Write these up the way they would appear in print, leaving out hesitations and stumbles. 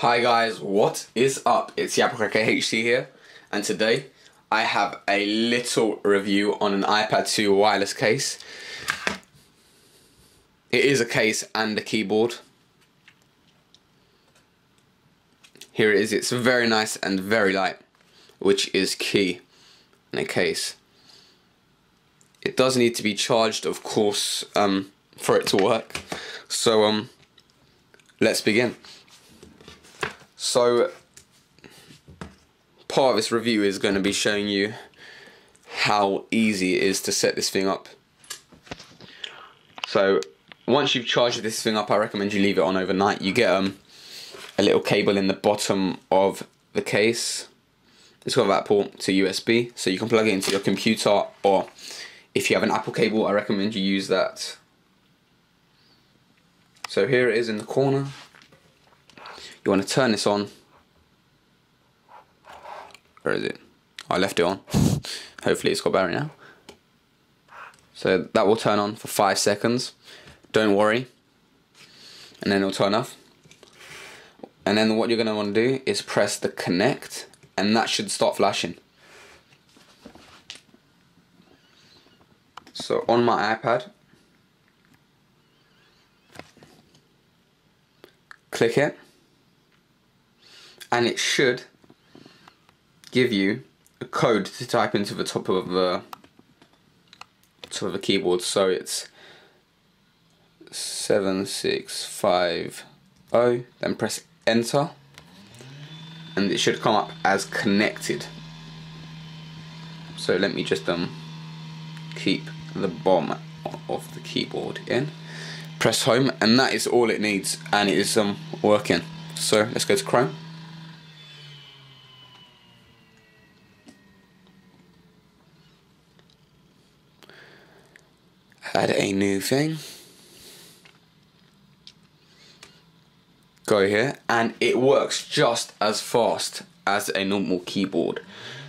Hi guys, what is up? It's Yapacracker HC here, and today I have a little review on an iPad 2 wireless case. It is a case and a keyboard. Here it is. It's very nice and very light, which is key in a case. It does need to be charged, of course, for it to work. So let's begin. So part of this review is going to be showing you how easy it is to set this thing up. So once you've charged this thing up, I recommend you leave it on overnight. You get a little cable in the bottom of the case. It's got that port to USB, so you can plug it into your computer, or if you have an Apple cable, I recommend you use that. So here it is in the corner. You want to turn this on. Where is it? I left it on. Hopefully it's got battery now. So that will turn on for 5 seconds. Don't worry. And then it'll turn off. And then what you're going to want to do is press the connect, and that should start flashing. So on my iPad, click it, and it should give you a code to type into the top of the keyboard. So it's 7650, then press enter, and it should come up as connected. So let me just keep the bottom of the keyboard in, press home, and that is all it needs, and it is working. So let's go to Chrome. Add a new thing. Go here, and it works just as fast as a normal keyboard.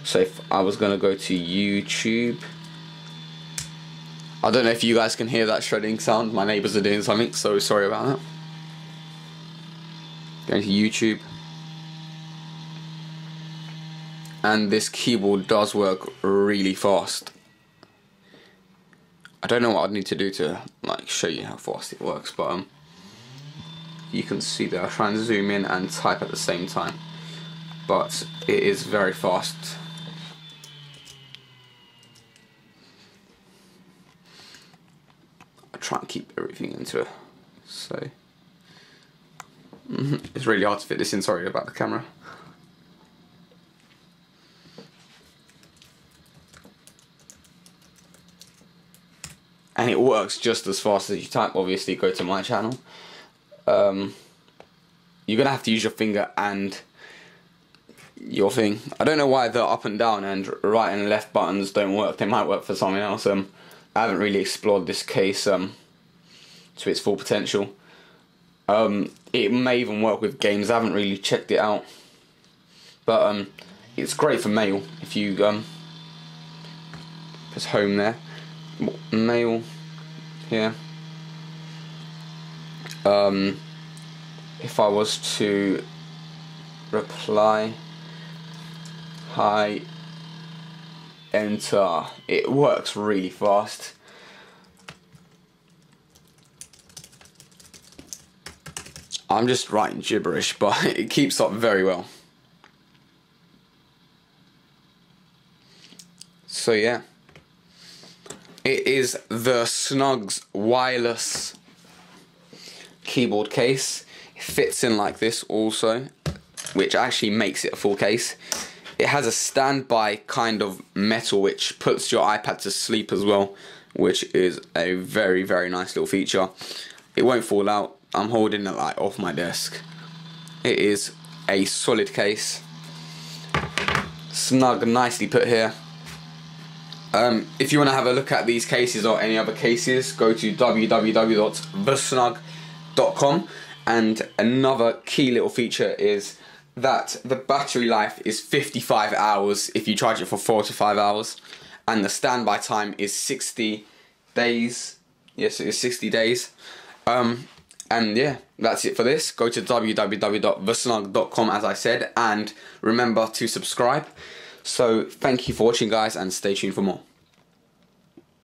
So if I was going to go to YouTube, I don't know if you guys can hear that shredding sound. My neighbours are doing something, so sorry about that. Going to YouTube, and this keyboard does work really fast. I don't know what I'd need to do to show you how fast it works, but you can see that I try and zoom in and type at the same time, but it is very fast. I try and keep everything into it, so it's really hard to fit this in, sorry about the camera. And it works just as fast as you type. Obviously go to my channel. You're gonna have to use your finger and your thing. I don't know why the up and down and right and left buttons don't work. They might work for something else. I haven't really explored this case to its full potential. It may even work with games. I haven't really checked it out, but it's great for mail. If you press home there, mail here. If I was to reply, hi, enter, it works really fast. I'm just writing gibberish, but it keeps up very well. So yeah, it is the Snugs wireless keyboard case. It fits in like this also, which actually makes it a full case. It has a standby kind of metal which puts your iPad to sleep as well, which is a very, very nice little feature. It won't fall out. I'm holding it off my desk. It is a solid case. Snug, nicely put here. If you want to have a look at these cases or any other cases, go to www.thesnug.com. And another key little feature is that the battery life is 55 hours if you charge it for 4 to 5 hours, and the standby time is 60 days. Yes, it is 60 days. And yeah, that's it for this. Go to www.thesnug.com as I said, and remember to subscribe. So thank you for watching, guys, and stay tuned for more.